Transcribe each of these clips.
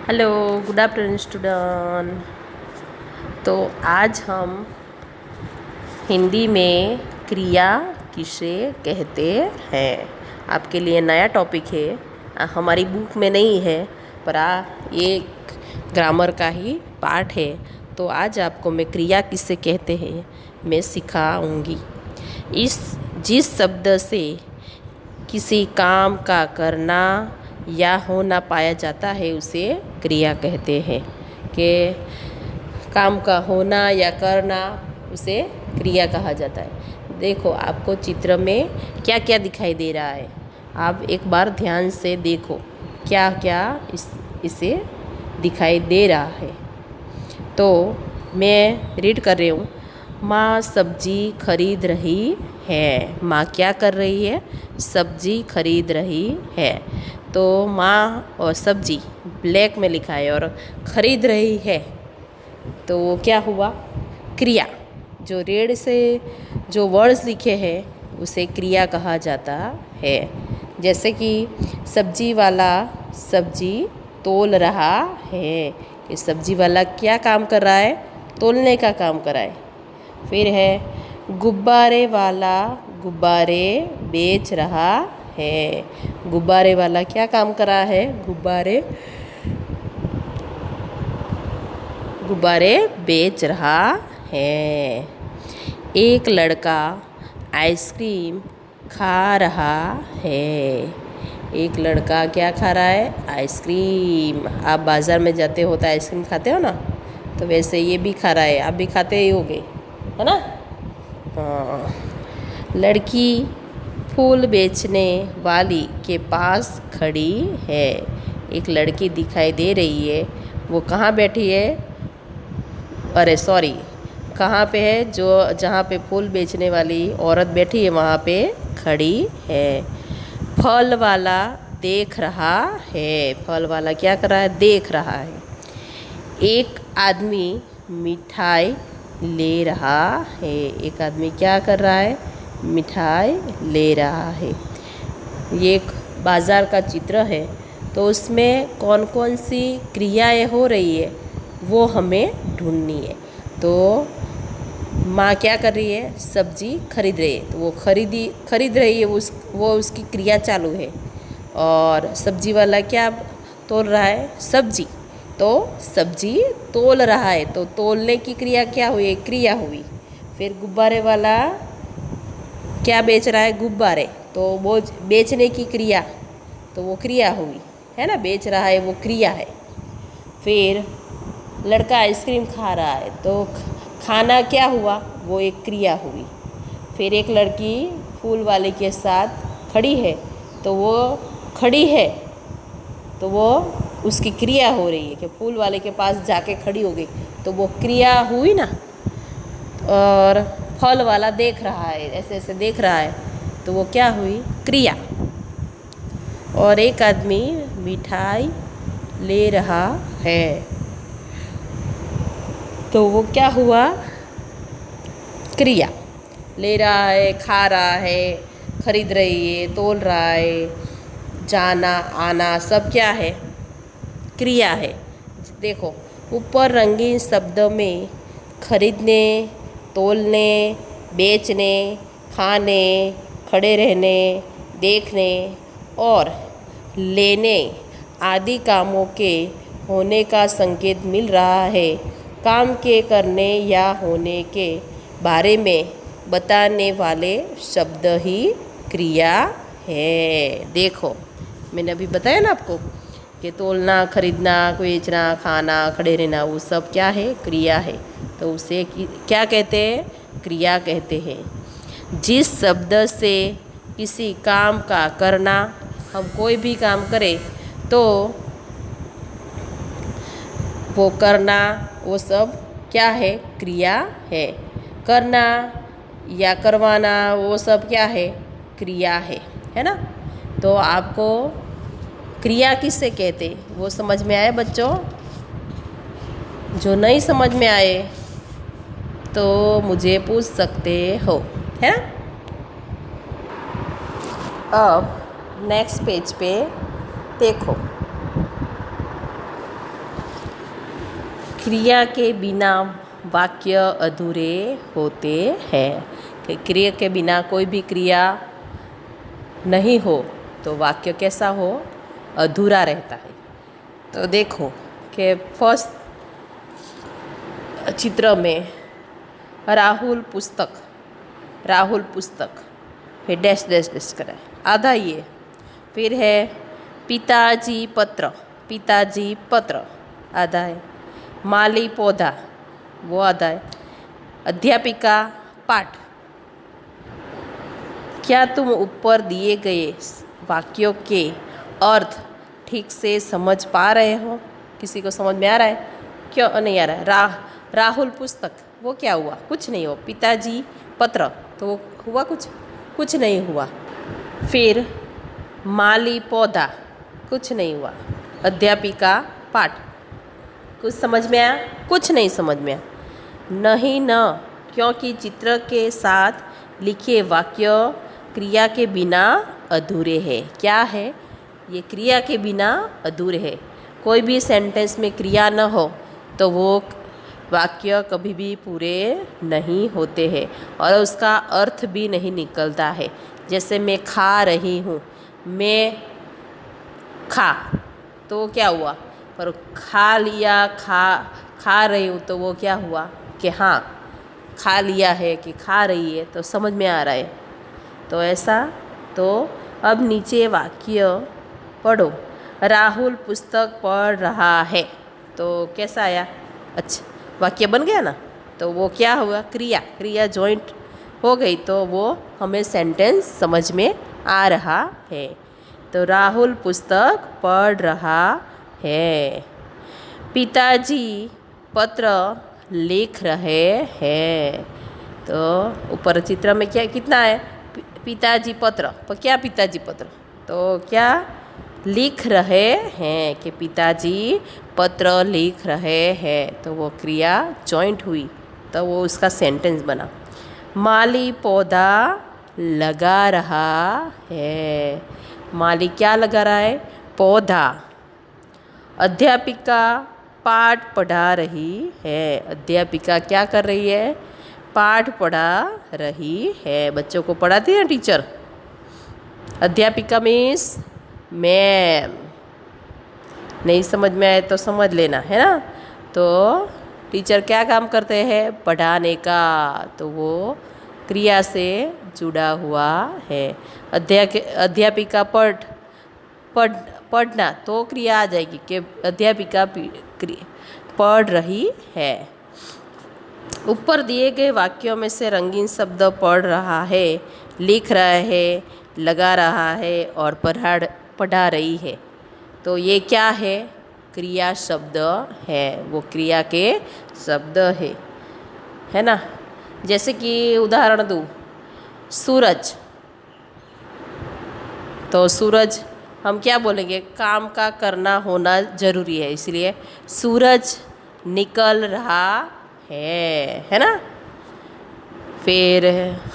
Hello, good afternoon student. तो आज हम हिंदी में क्रिया किसे कहते हैं आपके लिए नया टॉपिक है। हमारी बुक में नहीं है पर ये ग्रामर का ही पार्ट है। तो आज आपको मैं क्रिया किसे कहते हैं मैं सिखाऊंगी। इस जिस शब्द से किसी काम का करना या होना पाया जाता है उसे क्रिया कहते हैं। कि काम का होना या करना उसे क्रिया कहा जाता है। देखो आपको चित्र में क्या क्या दिखाई दे रहा है, आप एक बार ध्यान से देखो क्या क्या इसे दिखाई दे रहा है। तो मैं रीड कर रही हूँ। माँ सब्जी खरीद रही है। माँ क्या कर रही है? सब्जी खरीद रही है। तो माँ और सब्जी ब्लैक में लिखा है और खरीद रही है, तो वो क्या हुआ? क्रिया। जो रेड से जो वर्ड्स लिखे हैं उसे क्रिया कहा जाता है। जैसे कि सब्जी वाला सब्जी तोल रहा है। कि सब्जी वाला क्या काम कर रहा है? तोलने का काम कर रहा है। फिर है गुब्बारे वाला गुब्बारे बेच रहा है। गुब्बारे वाला क्या काम कर रहा है? गुब्बारे बेच रहा है। एक लड़का आइसक्रीम खा रहा है। एक लड़का क्या खा रहा है? आइसक्रीम। आप बाज़ार में जाते हो तो आइसक्रीम खाते हो ना, तो वैसे ये भी खा रहा है। आप भी खाते ही होगे, है ना? हाँ। लड़की फूल बेचने वाली के पास खड़ी है। एक लड़की दिखाई दे रही है। वो कहाँ बैठी है? अरे सॉरी, कहाँ पे है? जो जहाँ पे फूल बेचने वाली औरत बैठी है वहाँ पे खड़ी है। फल वाला देख रहा है। फल वाला क्या कर रहा है? देख रहा है। एक आदमी मिठाई ले रहा है। एक आदमी क्या कर रहा है? मिठाई ले रहा है। ये एक बाज़ार का चित्र है। तो उसमें कौन कौन सी क्रियाएं हो रही है वो हमें ढूंढनी है। तो माँ क्या कर रही है? सब्जी खरीद रही है, तो वो खरीद रही है, वो उसकी क्रिया चालू है। और सब्जी वाला क्या तोल रहा है? सब्जी। तो सब्जी तोल रहा है, तो तोलने की क्रिया क्या हुई? एक क्रिया हुई। फिर गुब्बारे वाला क्या बेच रहा है? गुब्बारे। तो वो बेचने की क्रिया, तो वो क्रिया हुई, है ना? बेच रहा है वो क्रिया है। फिर लड़का आइसक्रीम खा रहा है, तो खाना क्या हुआ? वो एक क्रिया हुई। फिर एक लड़की फूल वाले के साथ खड़ी है, तो वो खड़ी है, तो वो उसकी क्रिया हो रही है कि फूल वाले के पास जाके खड़ी हो गई, तो वो क्रिया हुई ना। और फल वाला देख रहा है, ऐसे ऐसे देख रहा है, तो वो क्या हुई? क्रिया। और एक आदमी मिठाई ले रहा है, तो वो क्या हुआ? क्रिया। ले रहा है, खा रहा है, खरीद रही है, तोल रहा है, जाना आना सब क्या है? क्रिया है। देखो ऊपर रंगीन शब्दों में खरीदने, तोलने, बेचने, खाने, खड़े रहने, देखने और लेने आदि कामों के होने का संकेत मिल रहा है। काम के करने या होने के बारे में बताने वाले शब्द ही क्रिया है। देखो मैंने अभी बताया ना आपको कि तोलना, खरीदना, बेचना, खाना, खड़े रहना, वो सब क्या है? क्रिया है। तो उसे क्या कहते हैं? क्रिया कहते हैं। जिस शब्द से किसी काम का करना, हम कोई भी काम करें तो वो करना, वो सब क्या है? क्रिया है। करना या करवाना वो सब क्या है? क्रिया है ना? तो आपको क्रिया किससे कहते वो समझ में आए बच्चों? जो नहीं समझ में आए तो मुझे पूछ सकते हो, है ना? अब नेक्स्ट पेज पे देखो। क्रिया के बिना वाक्य अधूरे होते हैं। कि क्रिया के बिना कोई भी क्रिया नहीं हो तो वाक्य कैसा हो, अधूरा रहता है। तो देखो कि फर्स्ट चित्र में राहुल पुस्तक फिर डैश डैश डैश करा है, आधा ये। फिर है पिताजी पत्र आधा है। माली पौधा वो आधा है। अध्यापिका पाठ। क्या तुम ऊपर दिए गए वाक्यों के अर्थ ठीक से समझ पा रहे हो? किसी को समझ में आ रहा है? क्यों नहीं आ रहा है? राहुल पुस्तक वो क्या हुआ? कुछ नहीं हुआ। पिताजी पत्र तो वो हुआ कुछ नहीं हुआ। फिर माली पौधा कुछ नहीं हुआ। अध्यापिका पाठ कुछ समझ में आया? कुछ नहीं समझ में आया। नहीं न, क्योंकि चित्र के साथ लिखे वाक्य क्रिया के बिना अधूरे हैं। क्या है ये? क्रिया के बिना अधूरे है। कोई भी सेंटेंस में क्रिया न हो तो वो वाक्य कभी भी पूरे नहीं होते हैं और उसका अर्थ भी नहीं निकलता है। जैसे मैं खा रही हूँ, मैं खा तो क्या हुआ? पर खा लिया, खा रही हूँ तो वो क्या हुआ कि हाँ खा लिया है कि खा रही है, तो समझ में आ रहा है। तो ऐसा। तो अब नीचे वाक्य पढ़ो। राहुल पुस्तक पढ़ रहा है तो कैसा आया? अच्छा वाक्य बन गया ना। तो वो क्या हुआ? क्रिया जॉइंट हो गई तो वो हमें सेंटेंस समझ में आ रहा है। तो राहुल पुस्तक पढ़ रहा है। पिताजी पत्र लिख रहे हैं। तो ऊपर चित्र में क्या कितना है? पिताजी पत्र। पर क्या पिताजी पत्र? तो क्या लिख रहे हैं कि पिताजी पत्र लिख रहे हैं। तो वो क्रिया जॉइंट हुई तो वो उसका सेंटेंस बना। माली पौधा लगा रहा है। माली क्या लगा रहा है? पौधा। अध्यापिका पाठ पढ़ा रही है। अध्यापिका क्या कर रही है? पाठ पढ़ा रही है। बच्चों को पढ़ाती है टीचर। अध्यापिका मीन्स मैम। नहीं समझ में आए तो समझ लेना है ना। तो टीचर क्या काम करते हैं? पढ़ाने का। तो वो क्रिया से जुड़ा हुआ है। अध्यापिका पढ़ना तो क्रिया आ जाएगी कि अध्यापिका पढ़ रही है। ऊपर दिए गए वाक्यों में से रंगीन शब्द पढ़ रहा है, लिख रहा है, लगा रहा है और पढ़ा रही है। तो ये क्या है? क्रिया शब्द है। वो क्रिया के शब्द है ना। जैसे कि उदाहरण दूँ, सूरज। तो सूरज हम क्या बोलेंगे? काम का करना होना ज़रूरी है, इसलिए सूरज निकल रहा है ना। फिर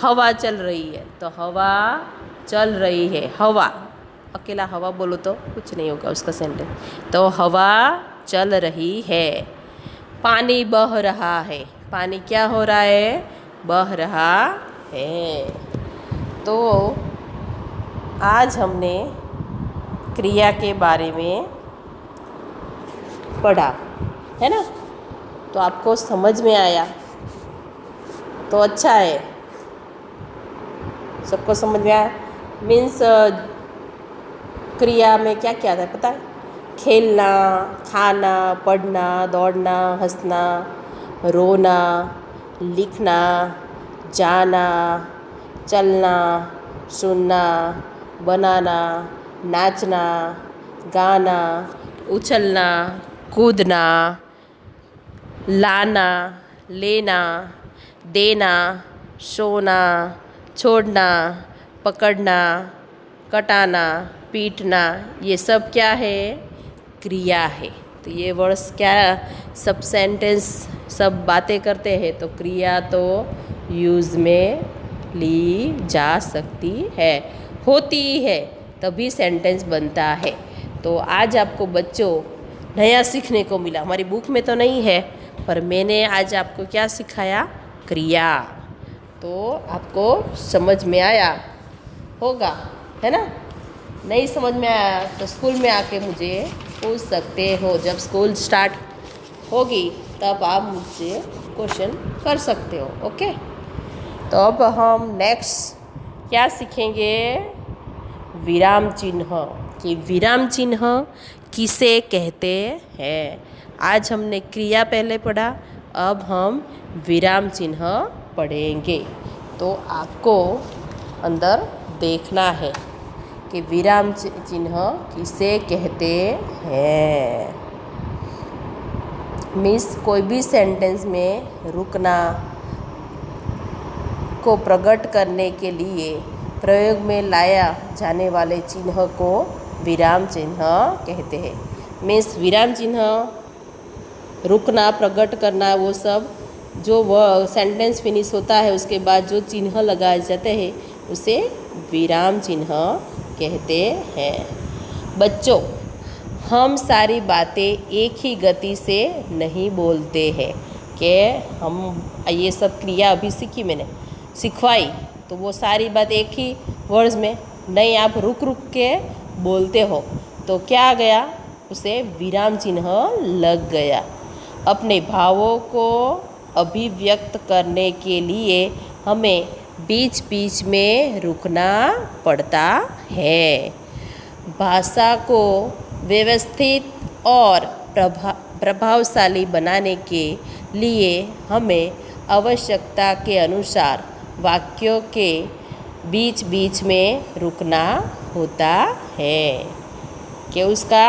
हवा चल रही है तो हवा चल रही है। हवा अकेला हवा बोलो तो कुछ नहीं होगा उसका सेंटेंस। तो हवा चल रही है। पानी बह रहा है। पानी क्या हो रहा है? बह रहा है। तो आज हमने क्रिया के बारे में पढ़ा है ना। तो आपको समझ में आया तो अच्छा है। सबको समझ में आया मीन्स क्रिया में क्या क्या आता है पता है? खेलना, खाना, पढ़ना, दौड़ना, हंसना, रोना, लिखना, जाना, चलना, सुनना, बनाना, नाचना, गाना, उछलना, कूदना, लाना, लेना, देना, सोना, छोड़ना, पकड़ना, कटाना, पीटना, ये सब क्या है? क्रिया है। तो ये वर्ड्स क्या सब सेंटेंस सब बातें करते हैं तो क्रिया तो यूज़ में ली जा सकती है, होती है, तभी सेंटेंस बनता है। तो आज आपको बच्चों नया सीखने को मिला। हमारी बुक में तो नहीं है पर मैंने आज आपको क्या सिखाया? क्रिया। तो आपको समझ में आया होगा, है ना? नहीं समझ में आया तो स्कूल में आके मुझे पूछ सकते हो। जब स्कूल स्टार्ट होगी तब आप मुझसे क्वेश्चन कर सकते हो। ओके, तो अब हम नेक्स्ट क्या सीखेंगे? विराम चिन्ह, कि विराम चिन्ह किसे कहते हैं। आज हमने क्रिया पहले पढ़ा, अब हम विराम चिन्ह पढ़ेंगे। तो आपको अंदर देखना है कि विराम चिन्ह किसे कहते हैं। मीन्स कोई भी सेंटेंस में रुकना को प्रकट करने के लिए प्रयोग में लाया जाने वाले चिन्ह को विराम चिन्ह कहते हैं। मीन्स विराम चिन्ह, रुकना, प्रकट करना, वो सब जो वह सेंटेंस फिनिश होता है उसके बाद जो चिन्ह लगाए जाते हैं उसे विराम चिन्ह कहते हैं। बच्चों, हम सारी बातें एक ही गति से नहीं बोलते हैं कि हम ये सब क्रिया अभी सीखी, मैंने सिखवाई, तो वो सारी बात एक ही वर्ड्स में नहीं, आप रुक रुक के बोलते हो तो क्या आ गया? उसे विराम चिन्ह लग गया। अपने भावों को अभिव्यक्त करने के लिए हमें बीच बीच में रुकना पड़ता है। भाषा को व्यवस्थित और प्रभावशाली बनाने के लिए हमें आवश्यकता के अनुसार वाक्यों के बीच बीच में रुकना होता है कि उसका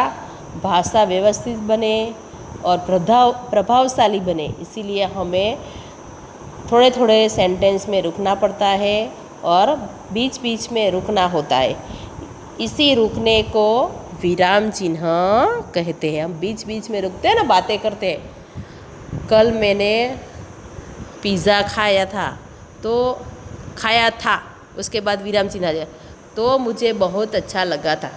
भाषा व्यवस्थित बने और प्रभावशाली बने। इसीलिए हमें थोड़े थोड़े सेंटेंस में रुकना पड़ता है और बीच बीच में रुकना होता है। इसी रुकने को विराम चिन्ह कहते हैं। हम बीच बीच में रुकते हैं ना, बातें करते हैं। कल मैंने पिज़्ज़ा खाया था, उसके बाद विराम चिन्ह आ गया, तो मुझे बहुत अच्छा लगा था,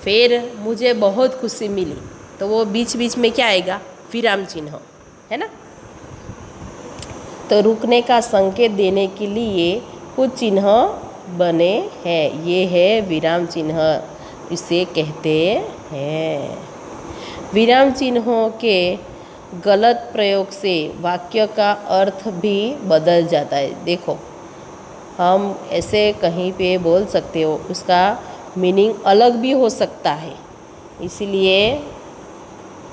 फिर मुझे बहुत खुशी मिली, तो वो बीच बीच में क्या आएगा? विराम चिन्ह, है ना? तो रुकने का संकेत देने के लिए कुछ चिन्ह बने हैं, ये है विराम चिन्ह, इसे कहते हैं। विराम चिन्हों के गलत प्रयोग से वाक्य का अर्थ भी बदल जाता है। देखो, हम ऐसे कहीं पे बोल सकते हो, उसका मीनिंग अलग भी हो सकता है, इसलिए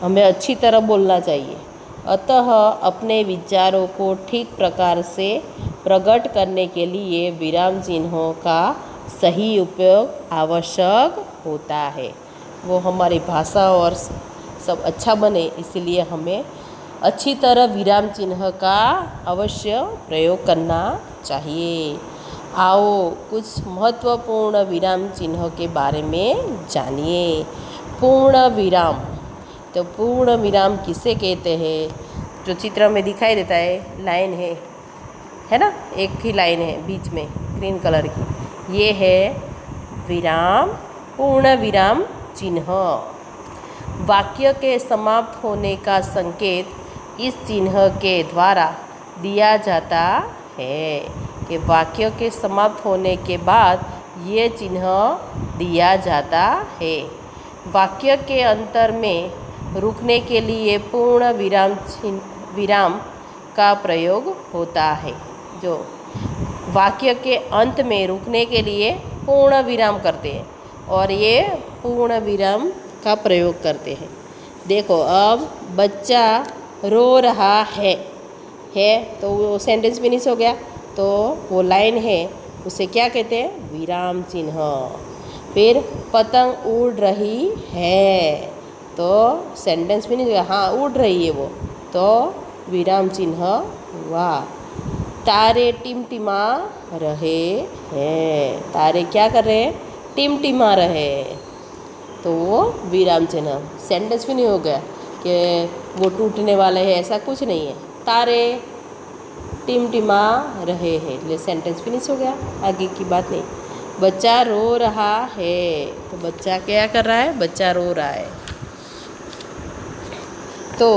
हमें अच्छी तरह बोलना चाहिए। अतः अपने विचारों को ठीक प्रकार से प्रकट करने के लिए विराम चिन्हों का सही उपयोग आवश्यक होता है। वो हमारी भाषा और सब अच्छा बने, इसलिए हमें अच्छी तरह विराम चिन्ह का अवश्य प्रयोग करना चाहिए। आओ कुछ महत्वपूर्ण विराम चिन्ह के बारे में जानिए। पूर्ण विराम, तो पूर्ण विराम किसे कहते हैं? जो चित्र में दिखाई देता है, लाइन है ना, एक ही लाइन है बीच में ग्रीन कलर की, ये है विराम, पूर्ण विराम चिन्ह। वाक्य के समाप्त होने का संकेत इस चिन्ह के द्वारा दिया जाता है कि वाक्य के समाप्त होने के बाद ये चिन्ह दिया जाता है। वाक्य के अंतर में रुकने के लिए पूर्ण विराम का प्रयोग होता है। जो वाक्य के अंत में रुकने के लिए पूर्ण विराम करते हैं और ये पूर्ण विराम का प्रयोग करते हैं। देखो, अब बच्चा रो रहा है तो वो सेंटेंस फिनिश हो गया, तो वो लाइन है उसे क्या कहते हैं? विराम चिन्ह। फिर पतंग उड़ रही है, तो सेंटेंस फिनिश हो गया, हाँ उड़ रही है वो, तो विराम चिन्ह हुआ। तारे टिमटिमा रहे हैं, तारे क्या कर रहे हैं? टिमटिमा रहे, तो वो विराम चिन्ह। सेंटेंस भी नहीं हो गया कि वो टूटने वाले हैं, ऐसा कुछ नहीं है। तारे टिमटिमा रहे हैं, ले सेंटेंस फिनिश हो गया, आगे की बात नहीं। बच्चा रो रहा है, तो बच्चा क्या कर रहा है? बच्चा रो रहा है। तो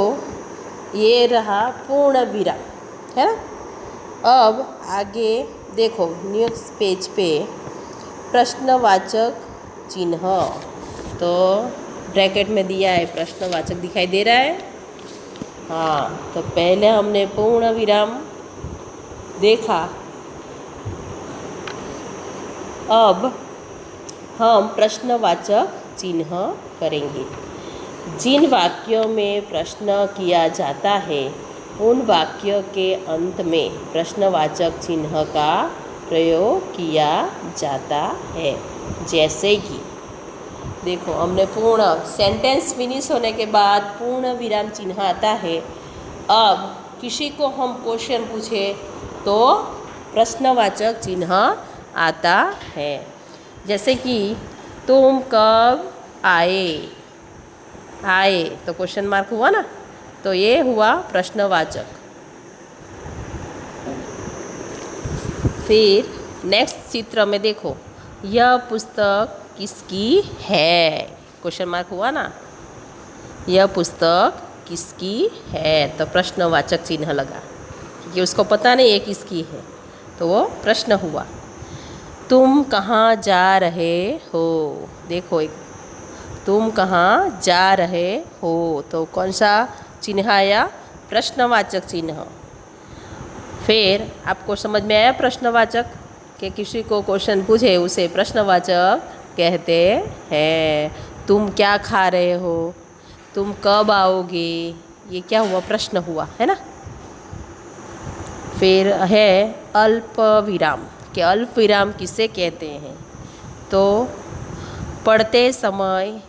ये रहा पूर्ण विराम, है ना। अब आगे देखो नेक्स्ट पेज पे प्रश्नवाचक चिन्ह, तो ब्रैकेट में दिया है प्रश्नवाचक, दिखाई दे रहा है। हाँ, तो पहले हमने पूर्ण विराम देखा, अब हम प्रश्नवाचक चिन्ह करेंगे। जिन वाक्यों में प्रश्न किया जाता है उन वाक्यों के अंत में प्रश्नवाचक चिन्ह का प्रयोग किया जाता है। जैसे कि देखो हमने पूर्ण सेंटेंस फिनिश होने के बाद पूर्ण विराम चिन्ह आता है। अब किसी को हम क्वेश्चन पूछे तो प्रश्नवाचक चिन्ह आता है। जैसे कि तुम कब आए, आए तो क्वेश्चन मार्क हुआ ना, तो ये हुआ प्रश्नवाचक। फिर नेक्स्ट चित्र में देखो, यह पुस्तक किसकी है, क्वेश्चन मार्क हुआ ना। यह पुस्तक किसकी है तो प्रश्नवाचक चिन्ह लगा, क्योंकि उसको पता नहीं है किसकी है, तो वो प्रश्न हुआ। तुम कहाँ जा रहे हो, देखो एक तुम कहाँ जा रहे हो, तो कौन सा चिन्ह आया, प्रश्नवाचक चिन्ह। फिर आपको समझ में आया प्रश्नवाचक, कि किसी को क्वेश्चन पूछे उसे प्रश्नवाचक कहते हैं। तुम क्या खा रहे हो, तुम कब आओगे, ये क्या हुआ, प्रश्न हुआ, है ना। फिर है अल्प विराम, कि अल्प विराम किसे कहते हैं, तो पढ़ते समय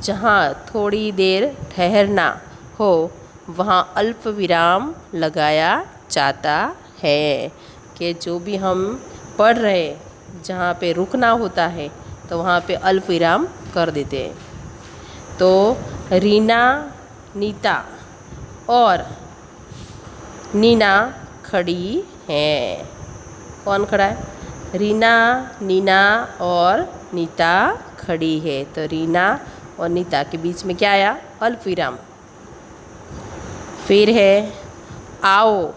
जहाँ थोड़ी देर ठहरना हो वहाँ अल्प विराम लगाया जाता है। कि जो भी हम पढ़ रहे जहाँ पे रुकना होता है तो वहाँ पे अल्प विराम कर देते हैं। तो रीना, नीता और नीना खड़ी हैं। कौन खड़ा है, रीना, नीना और नीता खड़ी है। तो रीना और नीता के बीच में क्या आया, अल्प विराम। फिर है आओ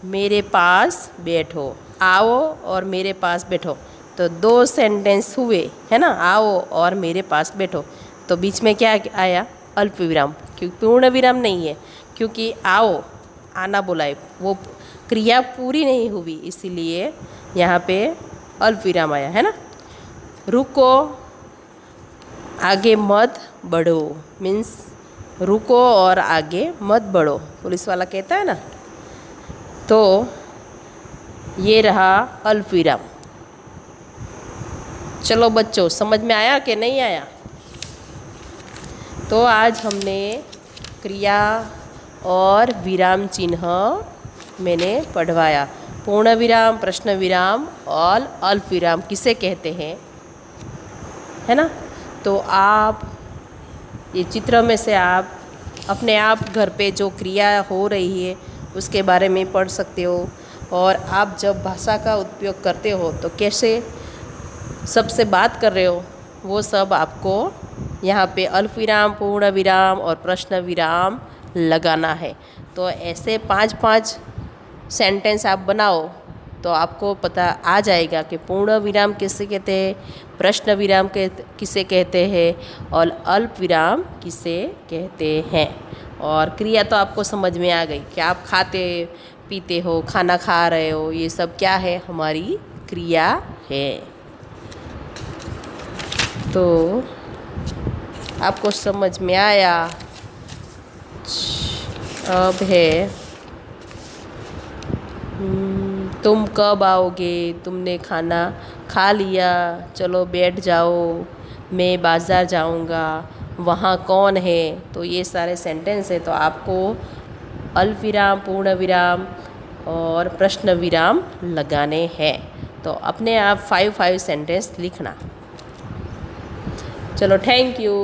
मेरे पास बैठो, आओ और मेरे पास बैठो, तो दो सेंटेंस हुए, है ना। आओ और मेरे पास बैठो, तो बीच में क्या आया, अल्प विराम, क्योंकि पूर्ण विराम नहीं है, क्योंकि आओ आना बोला है, वो क्रिया पूरी नहीं हुई, इसीलिए यहाँ पे अल्प विराम आया, है ना। रुको आगे मत बढ़ो, मीन्स रुको और आगे मत बढ़ो, पुलिस वाला कहता है ना। तो ये रहा अल्प विराम। चलो बच्चों, समझ में आया कि नहीं आया। तो आज हमने क्रिया और विराम चिन्ह मैंने पढ़वाया। पूर्ण विराम, प्रश्न विराम और अल्प विराम किसे कहते हैं, है ना। तो आप ये चित्र में से आप अपने आप घर पे जो क्रिया हो रही है उसके बारे में पढ़ सकते हो, और आप जब भाषा का उपयोग करते हो तो कैसे सबसे बात कर रहे हो वो सब आपको यहाँ पे अल्प विराम, पूर्ण विराम और प्रश्न विराम लगाना है। तो ऐसे 5-5 सेंटेंस आप बनाओ तो आपको पता आ जाएगा कि पूर्ण विराम किसे कहते हैं, प्रश्न विराम किसे कहते हैं और अल्प विराम किसे कहते हैं। और क्रिया तो आपको समझ में आ गई कि आप खाते पीते हो, खाना खा रहे हो, ये सब क्या है, हमारी क्रिया है। तो आपको समझ में आया। अब है तुम कब आओगे, तुमने खाना खा लिया, चलो बैठ जाओ, मैं बाज़ार जाऊंगा, वहाँ कौन है। तो ये सारे सेंटेंस है, तो आपको अल्प विराम, पूर्ण विराम और प्रश्न विराम लगाने हैं। तो अपने आप 5-5 सेंटेंस लिखना। चलो, थैंक यू।